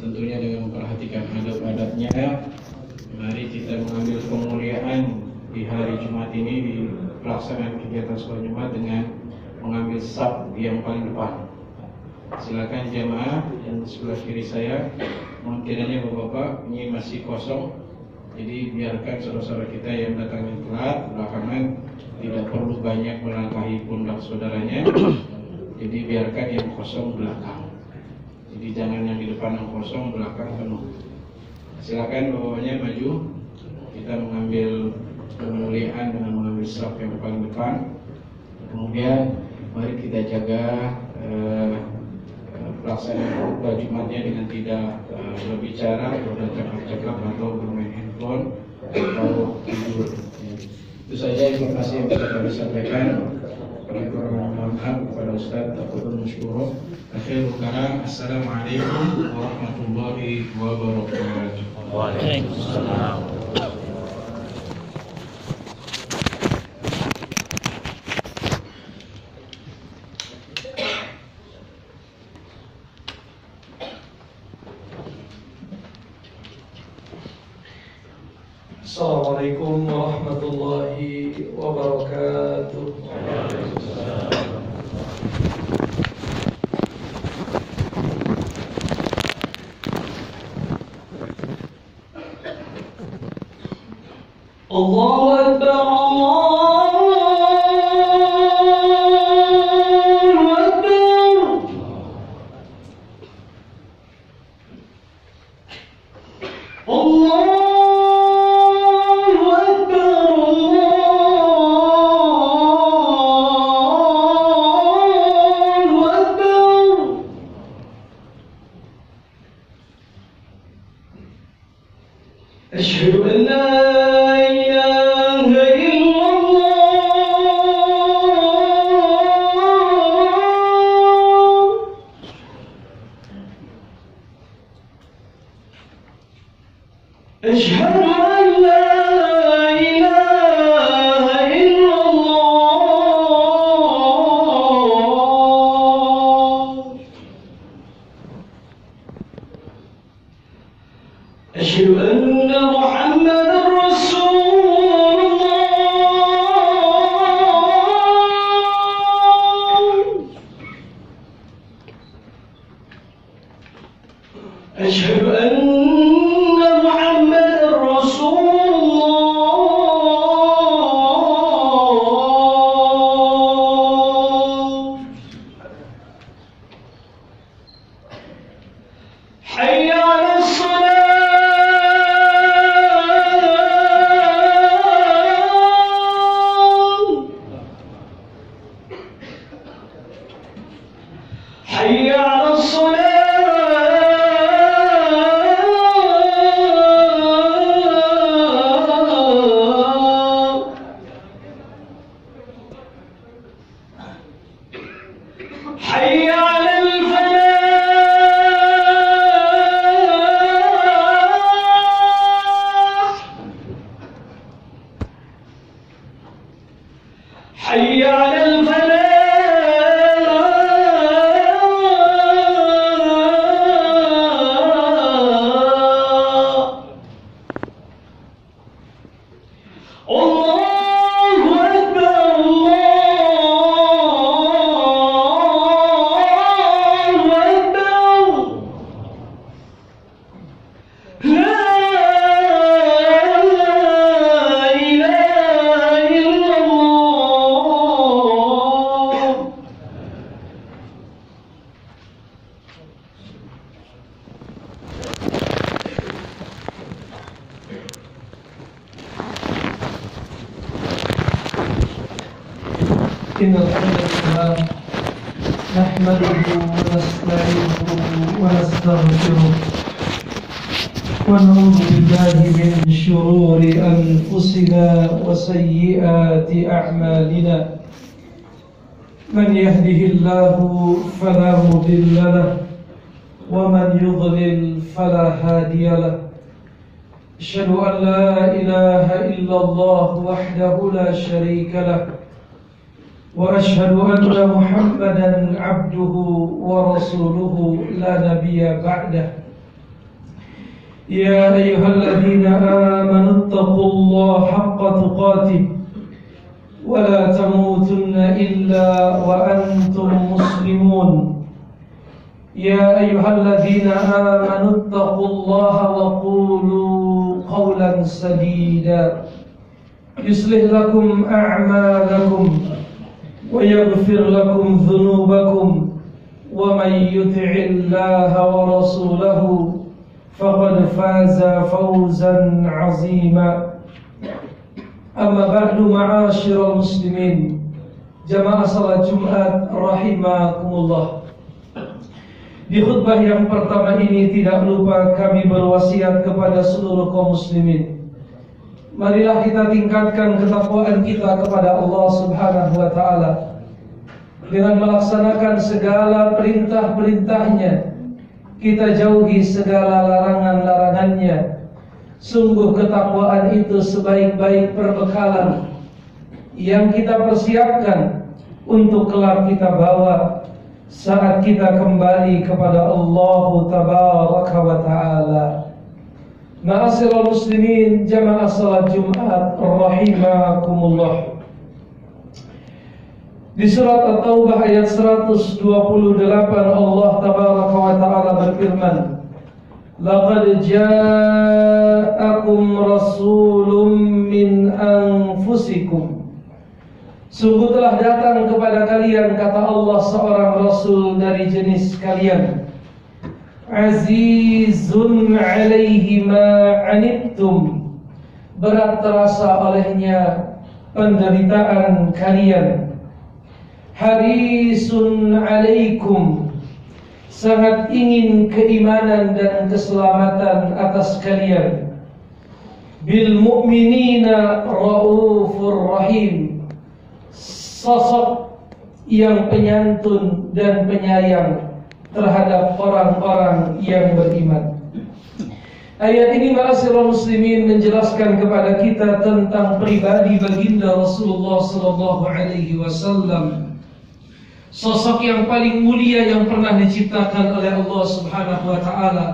tentunya dengan memperhatikan adab-adabnya. Mari kita mengambil kemuliaan di hari Jumat ini di pelaksanaan kegiatan sholat Jumat dengan mengambil saf yang paling depan. Silakan jamaah yang sebelah kiri saya. Mohon kiranya bapak-bapak ini masih kosong, jadi biarkan saudara-saudara kita yang datangnya telat belakangan tidak perlu banyak melangkahi pundak saudaranya. Jadi biarkan yang kosong belakang. Jadi jangan yang di depan yang kosong, belakang penuh. Silakan bapaknya maju. Kita mengambil kemuliaan dengan mengambil saf yang paling depan. Kemudian mari kita jaga pelaksanaan khutbah Jumatnya dengan tidak berbicara, bercakap-cakap atau bermain handphone atau tidur. Itu saja informasi yang bisa kami sampaikan. Mohon maaf kepada Ustaz Tafadhol Masykurah. Akhirul kalam, assalamualaikum warahmatullahi wabarakatuh. Waalaikumsalam. Assalamualaikum warahmatullahi wabarakatuh. Allahu Akbar, Allahu Akbar. Allah أشهد أن لا إله إلا الله أشهد أن لا إله إلا الله أشهد أن محمد رسول الله أشهد أن محمد رسول الله حي على الصلاة حي على الصلاة حي على الفلاح حي على الفلاح الله أكبر الله أكبر لا إله إلا الله. إن الحمد لله نحمده ونستعينه ونستغفره ونعوذ بالله من شرور أنفسنا وسيئات أعمالنا من يهده الله فلا مضل له ومن يضلل فلا هادي له أشهد أن لا إله إلا الله وحده لا شريك له وأشهد أن محمدا عبده ورسوله لا نبي بعده يا أيها الذين آمنوا اتقوا الله حق تقاته ولا تموتن إلا وأنتم مسلمون يا أيها الذين آمنوا اتقوا الله وقولوا قولا سديدا يصلح لكم أعمالكم ويغفر لكم ذنوبكم ومن يطع الله ورسوله فقد فاز فوزا عظيما أما بعد معاشر المسلمين jamaah salat Jumat rahimakumullah. Di khutbah yang pertama ini tidak lupa kami berwasiat kepada seluruh kaum muslimin, marilah kita tingkatkan ketakwaan kita kepada Allah Subhanahu wa taala dengan melaksanakan segala perintah-perintahnya, kita jauhi segala larangan-larangannya. Sungguh ketakwaan itu sebaik-baik perbekalan yang kita persiapkan untuk kelak kita bawa saat kita kembali kepada Allah Tabaraka wa Ta'ala. Ma'asyiral muslimin, jamaah salat Jumat rahimakumullah. Di surat At-Taubah ayat 128 Allah Tabaraka wa Ta'ala berfirman, laqad ja'akum rasulun min anfusikum. Sungguh telah datang kepada kalian, kata Allah, seorang rasul dari jenis kalian. Azizun alaihi ma anittum. Berat terasa olehnya penderitaan kalian. Harisun alaikum, sangat ingin keimanan dan keselamatan atas kalian. Bil mu'minina raufur rahim, sosok yang penyantun dan penyayang terhadap orang-orang yang beriman. Ayat ini ma'asyiral muslimin menjelaskan kepada kita tentang pribadi baginda Rasulullah sallallahu alaihi wasallam, sosok yang paling mulia yang pernah diciptakan oleh Allah Subhanahu wa taala,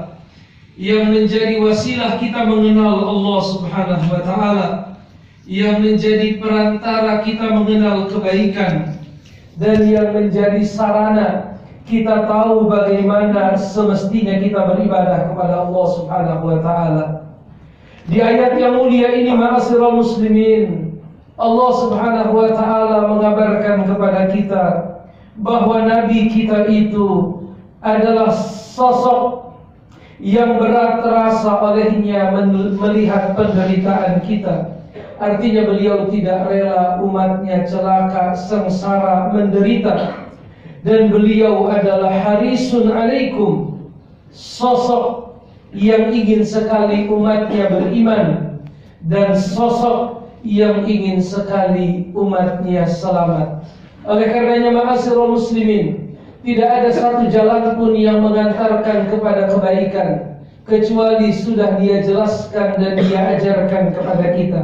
yang menjadi wasilah kita mengenal Allah Subhanahu wa taala, yang menjadi perantara kita mengenal kebaikan, dan yang menjadi sarana kita tahu bagaimana semestinya kita beribadah kepada Allah Subhanahu wa taala. Di ayat yang mulia ini ma'asyiral muslimin, Allah Subhanahu wa taala mengabarkan kepada kita bahwa Nabi kita itu adalah sosok yang berat terasa olehnya melihat penderitaan kita. Artinya beliau tidak rela umatnya celaka, sengsara, menderita. Dan beliau adalah harisun alaikum, sosok yang ingin sekali umatnya beriman, dan sosok yang ingin sekali umatnya selamat. Oleh karenanya ma'asyiral muslimin, tidak ada satu jalan pun yang mengantarkan kepada kebaikan kecuali sudah dia jelaskan dan dia ajarkan kepada kita.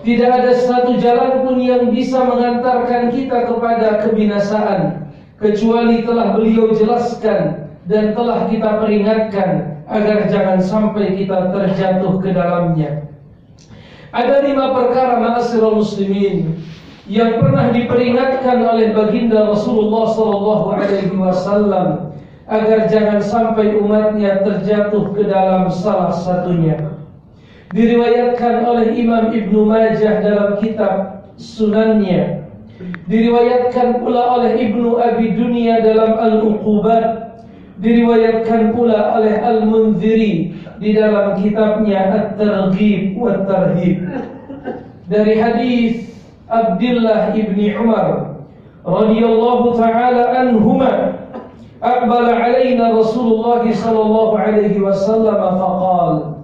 Tidak ada satu jalan pun yang bisa mengantarkan kita kepada kebinasaan kecuali telah beliau jelaskan dan telah kita peringatkan agar jangan sampai kita terjatuh ke dalamnya. Ada 5 perkara ma'asyiral muslimin yang pernah diperingatkan oleh baginda Rasulullah sallallahu alaihi wasallam agar jangan sampai umatnya terjatuh ke dalam salah satunya. Diriwayatkan oleh Imam Ibnu Majah dalam kitab Sunannya, diriwayatkan pula oleh Ibnu Abi Dunya dalam Al-Uqubat, diriwayatkan pula oleh Al-Munziri di dalam kitabnya At-Targhib wa Tarhib, dari hadis Abdullah ibni Umar radhiyallahu ta'ala anhuma, aqbala alaina Rasulullah sallallahu alaihi wasallam faqala,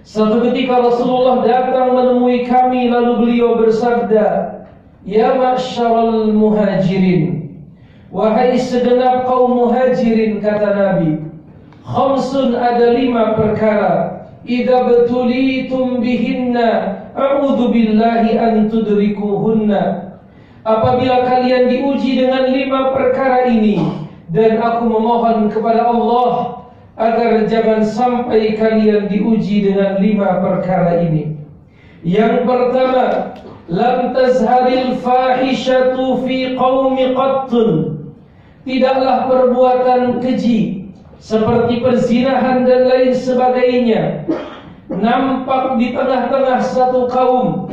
suatu ketika Rasulullah datang menemui kami lalu beliau bersabda, ya ma'syaral muhajirin, wahai segenap kaum muhajirin, kata Nabi, khamsun, ada 5 perkara, idza betulitum bihinna a'udzu billahi an tudrikuhunna, apabila kalian diuji dengan 5 perkara ini, dan aku memohon kepada Allah agar jangan sampai kalian diuji dengan 5 perkara ini. Yang pertama, lam tazharil fahishatu fi qaumi qattun. Tidaklah perbuatan keji seperti perzinahan dan lain sebagainya nampak di tengah-tengah satu kaum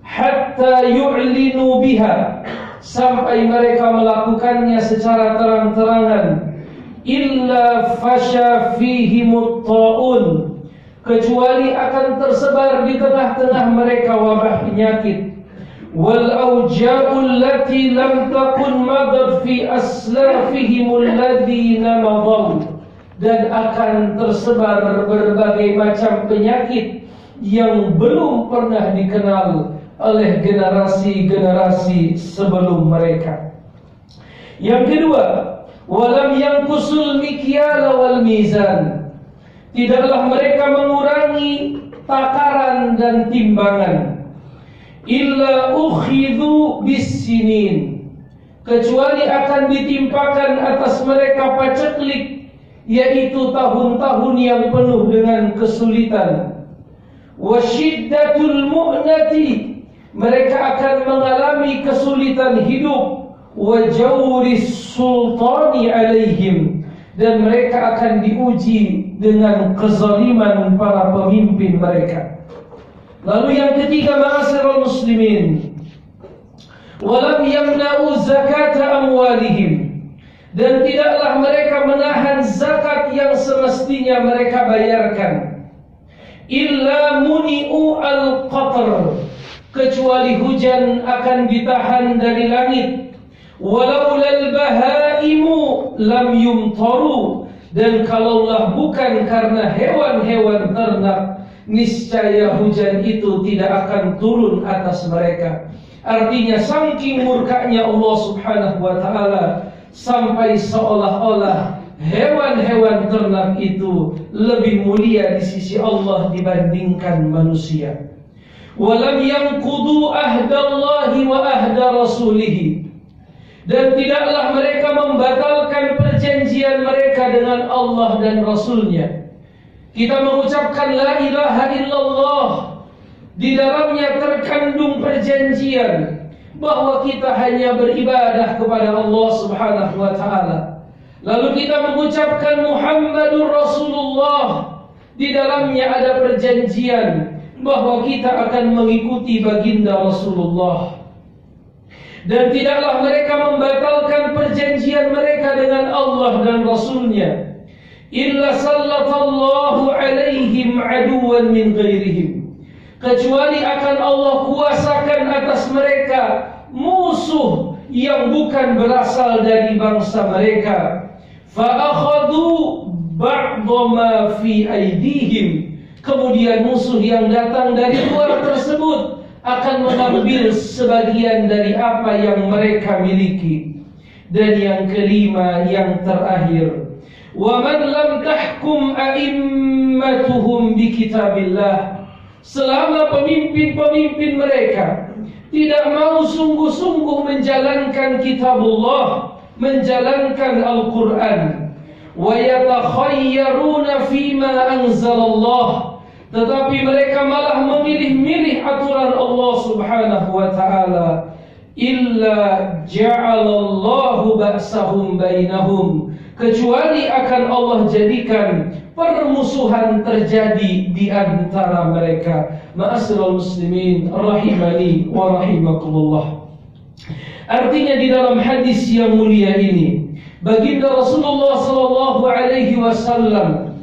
hatta yu'linu biha, sampai mereka melakukannya secara terang-terangan, illa fasha fihimut ta'un, kecuali akan tersebar di tengah-tengah mereka wabah penyakit, wal auja'ul lati lam takun madad fi aslafihimul ladina madaw, dan akan tersebar berbagai macam penyakit yang belum pernah dikenal oleh generasi-generasi sebelum mereka. Yang kedua, walam yanqusul mikyala wal mizan. Tidaklah mereka mengurangi takaran dan timbangan. Illa ukhidhu bis-sinin, kecuali akan ditimpakan atas mereka paceklik, yaitu tahun-tahun yang penuh dengan kesulitan. Wasyiddatul mu'nati, mereka akan mengalami kesulitan hidup. Wajawris sultani alaihim, dan mereka akan diuji dengan kezaliman para pemimpin mereka. Lalu yang ketiga, ma'asyiral muslimin, walam yamna'u zakata amwalihim, dan tidaklah mereka menahan zakat yang semestinya mereka bayarkan. Illa muni'u al-qatr, kecuali hujan akan ditahan dari langit. Walaulal bahaimu lam yumtaru, dan kalaulah bukan karena hewan-hewan ternak, niscaya hujan itu tidak akan turun atas mereka. Artinya saking murkanya Allah Subhanahu wa ta'ala, sampai seolah-olah hewan-hewan ternak itu lebih mulia di sisi Allah dibandingkan manusia. Walam yanqudu ahdallahi wa ahda rasulih, dan tidaklah mereka membatalkan perjanjian mereka dengan Allah dan Rasulnya. Kita mengucapkan la ilaha illallah, di dalamnya terkandung perjanjian bahwa kita hanya beribadah kepada Allah Subhanahu wa ta'ala. Lalu kita mengucapkan Muhammadur Rasulullah, di dalamnya ada perjanjian bahwa kita akan mengikuti baginda Rasulullah. Dan tidaklah mereka membatalkan perjanjian mereka dengan Allah dan Rasulnya. Illa sallatallahu alaihim aduwan min ghairihim, kecuali akan Allah kuasakan atas mereka musuh yang bukan berasal dari bangsa mereka. Fa'akhadhu ba'dha ma fi aydihim, kemudian musuh yang datang dari luar tersebut akan mengambil sebagian dari apa yang mereka miliki. Dan yang kelima, yang terakhir, wa man lam tahkum a'immatuhum bi kitabillah, selama pemimpin-pemimpin mereka tidak mau sungguh-sungguh menjalankan kitabullah, menjalankan Al-Quran, wa yatakhayyaruna fima anzalallah, tetapi mereka malah memilih-milih aturan Allah Subhanahu wa ta'ala, illa ja'alallahu ba'sahum bainahum, kecuali akan Allah jadikan permusuhan terjadi di antara mereka. Ma'asyiral muslimin rahimani wa rahimakumullah. Artinya di dalam hadis yang mulia ini, baginda Rasulullah sallallahu alaihi wasallam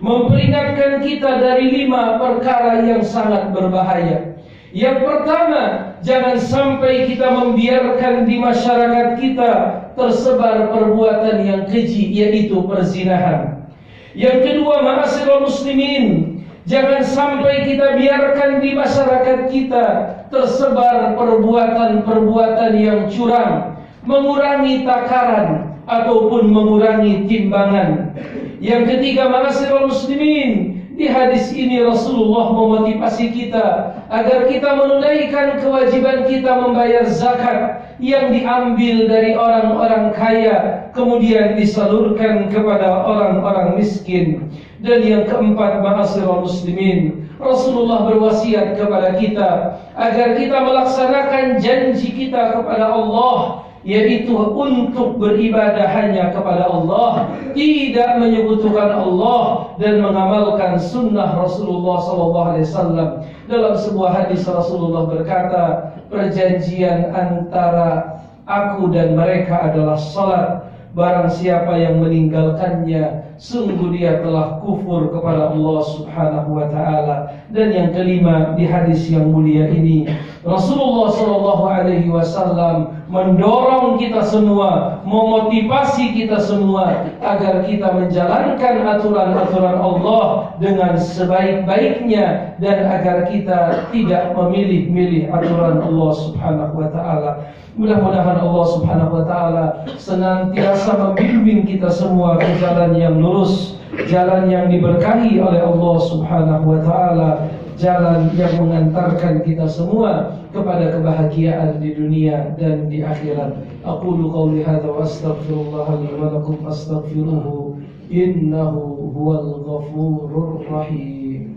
memperingatkan kita dari 5 perkara yang sangat berbahaya. Yang pertama, jangan sampai kita membiarkan di masyarakat kita tersebar perbuatan yang keji, yaitu perzinahan. Yang kedua, ma'asyiral muslimin, jangan sampai kita biarkan di masyarakat kita tersebar perbuatan-perbuatan yang curang, mengurangi takaran ataupun mengurangi timbangan. Yang ketiga, ma'asyiral muslimin, di hadis ini Rasulullah memotivasi kita agar kita menunaikan kewajiban kita membayar zakat, yang diambil dari orang-orang kaya kemudian disalurkan kepada orang-orang miskin. Dan yang keempat, ma'asyiral muslimin, Rasulullah berwasiat kepada kita agar kita melaksanakan janji kita kepada Allah, yaitu untuk beribadah hanya kepada Allah, tidak menyekutukan Allah, dan mengamalkan sunnah Rasulullah SAW. Dalam sebuah hadis Rasulullah berkata, perjanjian antara aku dan mereka adalah salat. Barang siapa yang meninggalkannya, sungguh dia telah kufur kepada Allah Subhanahu wa ta'ala. Dan yang kelima, di hadis yang mulia ini, Rasulullah SAW mendorong kita semua, memotivasi kita semua agar kita menjalankan aturan-aturan Allah dengan sebaik-baiknya, dan agar kita tidak memilih-milih aturan Allah Subhanahu wa ta'ala. Mudah-mudahan Allah Subhanahu wa ta'ala senantiasa membimbing kita semua ke jalan yang lurus, jalan yang diberkahi oleh Allah Subhanahu wa ta'ala, jalan yang mengantarkan kita semua kepada kebahagiaan di dunia dan di akhirat. Aqulu qawli hadza wa astaghfirullah li wa lakum fastaghfiruhu innahu huwal ghafurur rahim.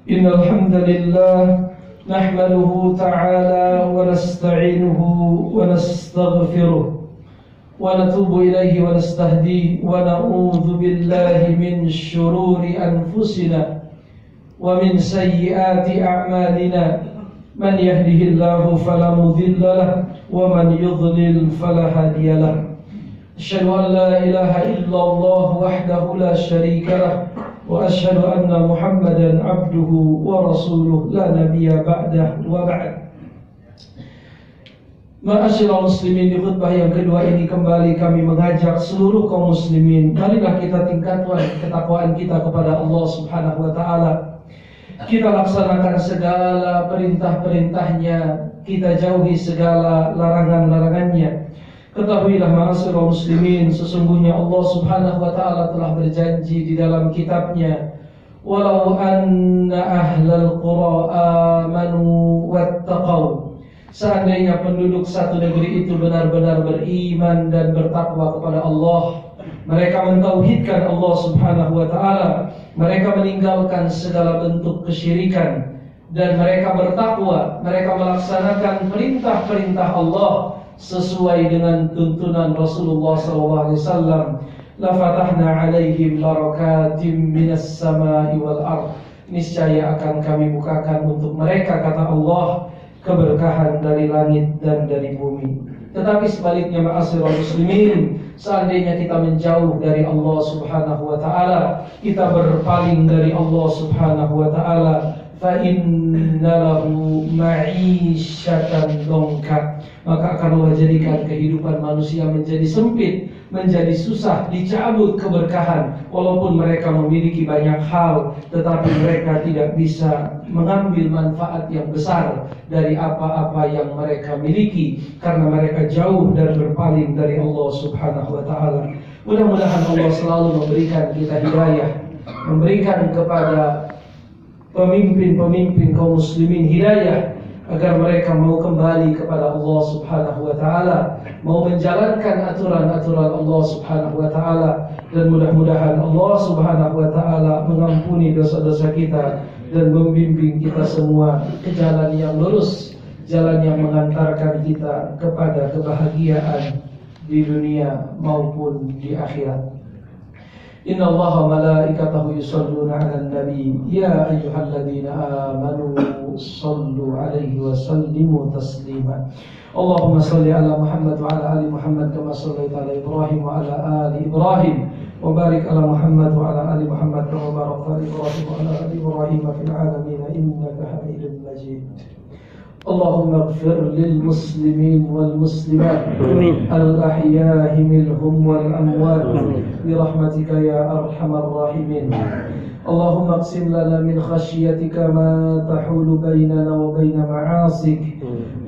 Innal hamdalillah nahmaduhu ta'ala wa nasta'inuhu wa nastaghfiruh wa natubu ilayhi wa nastahdihi wa na'udzu billahi min shururi anfusina wa min sayyiati a'malina. Man yahdihillahu fala mudilla lahu wa man yudlil fala hadiya lahu. Asyhadu an la ilaha illallah wahdahu la syarika lahu wa asyhadu anna Muhammadan abduhu wa rasuluh la nabiyya ba'dah wa ba'd. Ma'asyiral muslimin, di khutbah yang kedua ini kembali kami mengajak seluruh kaum muslimin, marilah kita tingkatkan ketakwaan kita kepada Allah Subhanahu wa ta'ala. Kita laksanakan segala perintah-perintahnya, kita jauhi segala larangan-larangannya. Ketahuilah ma'asyiral muslimin, sesungguhnya Allah Subhanahu wa ta'ala telah berjanji di dalam kitabnya, walau anna ahlal qura amanu wattaqaw, seandainya penduduk satu negeri itu benar-benar beriman dan bertakwa kepada Allah, mereka mentauhidkan Allah Subhanahu wa ta'ala, mereka meninggalkan segala bentuk kesyirikan, dan mereka bertakwa, mereka melaksanakan perintah-perintah Allah sesuai dengan tuntunan Rasulullah SAW, la fatahna alaihim barakatim minas samai wal ard, niscaya akan kami bukakan untuk mereka, kata Allah, keberkahan dari langit dan dari bumi. Tetapi sebaliknya ma'asyiral muslimin, seandainya kita menjauh dari Allah Subhanahu wa ta'ala, kita berpaling dari Allah Subhanahu wa ta'ala, fa inna lahu ma'isyatan dongka, maka akan Allah jadikan kehidupan manusia menjadi sempit, menjadi susah, dicabut keberkahan. Walaupun mereka memiliki banyak hal, tetapi mereka tidak bisa mengambil manfaat yang besar dari apa-apa yang mereka miliki, karena mereka jauh dan berpaling dari Allah Subhanahu wa ta'ala. Mudah-mudahan Allah selalu memberikan kita hidayah, memberikan kepada pemimpin-pemimpin kaum muslimin hidayah, agar mereka mau kembali kepada Allah Subhanahu wa ta'ala, mau menjalankan aturan-aturan Allah Subhanahu wa ta'ala. Dan mudah-mudahan Allah Subhanahu wa ta'ala mengampuni dosa-dosa kita dan membimbing kita semua ke jalan yang lurus, jalan yang mengantarkan kita kepada kebahagiaan di dunia maupun di akhirat. Inna Allaha malaikatahu yusalluna 'alan nabi ya ayyuhalladzina amanu sallu 'alaihi wa sallimu taslima. Allahumma salli 'ala Muhammad wa 'ala ali Muhammad kama shallaita 'ala Ibrahim wa 'ala ali Ibrahim wa barik 'ala Muhammad wa 'ala ali Muhammad kama barakta 'ala Ibrahim wa 'ala ali Ibrahim fil 'alamin innaka Hamidum Majid. اللهم اغفر للمسلمين والمسلمات الأحياء منهم والأموات برحمتك يا أرحم الراحمين. اللهم اقسم لنا من خشيتك ما تحول بيننا وبين معاصيك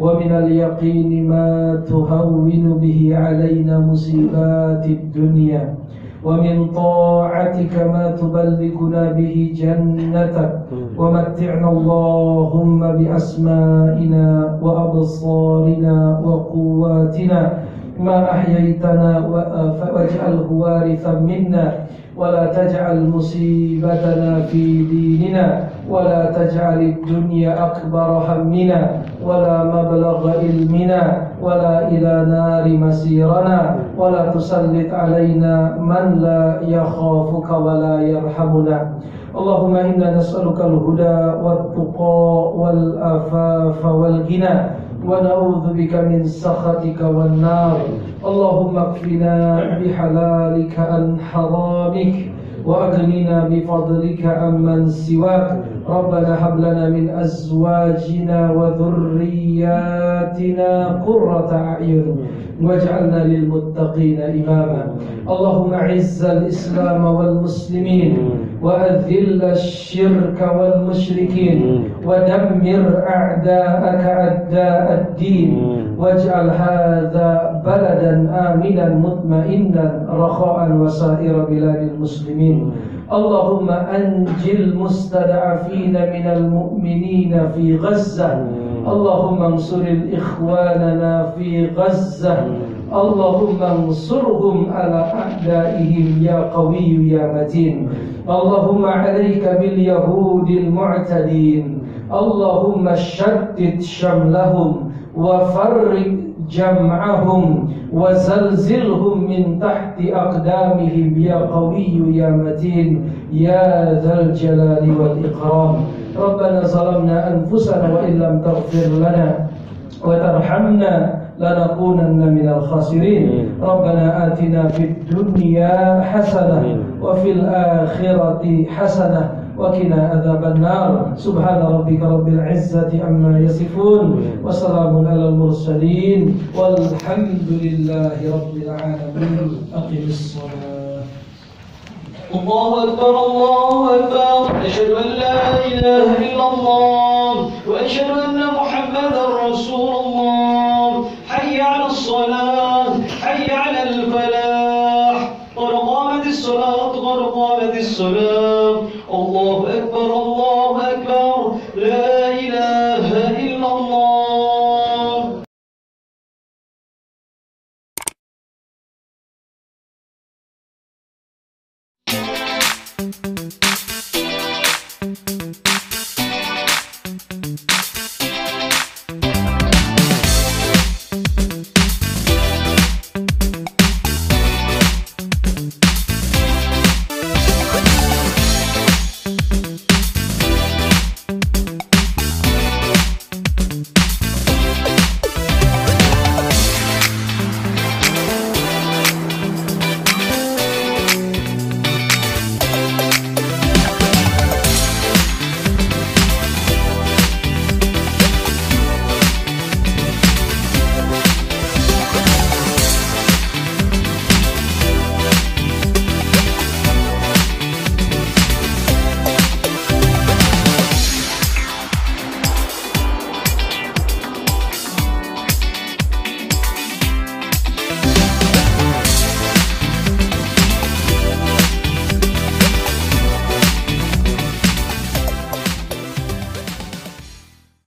ومن اليقين ما تهون به علينا مصيبات الدنيا ومن طاعتك ما تبلغنا به جنتك ومتعنا اللهم بأسمائنا وأبصارنا وقواتنا ما أحييتنا واجعله وارثا منا ولا تجعل مصيبتنا في ديننا ولا تجعل الدنيا أكبر همنا ولا مبلغ علمنا ولا إلى نار مسيرنا ولا تسلط علينا من لا يخافك ولا يرحمنا. اللهم إنا نسألك الهدى والتقى والعفاف والغنى ونعوذ بك من سخطك والنار. اللهم اكفنا بحلالك عن حرامك وأغننا بفضلك عمن سواك. ربنا هب لنا من أزواجنا وذرياتنا قرة أعين واجعلنا للمتقين إماما. اللهم أعز الإسلام والمسلمين وأذل الشرك والمشركين ودمر أعداءك أعداء الدين واجعل هذا بلدا آمنا مطمئنا رخاء وسائر بلاد المسلمين. اللهم أنج المستضعفين من المؤمنين في غزة. اللهم انصر الإخواننا في غزة. اللهم انصرهم على أعدائهم يا قوي يا متين. اللهم عليك باليهود المعتدين. اللهم شتت شملهم وفرق جمعهم وزلزلهم من تحت أقدامهم يا قوي يا متين يا ذا الجلال والإكرام. ربنا ظلمنا أنفسنا وإن لم تغفر لنا وترحمنا لنكونن من الخاسرين. ربنا آتنا في الدنيا حسنة وفي الآخرة حسنة وقنا عذاب النار. سبحان ربك رب العزة عما يصفون وسلام على المرسلين والحمد لله رب العالمين. أقم الصلاة. الله أكبر الله أكبر. أشهد أن لا إله إلا الله وأشهد أن محمدا رسول الله. حي على الصلاة حي على الفلاح قد قامت الصلاة قد قامت الصلاة. الله أكبر الله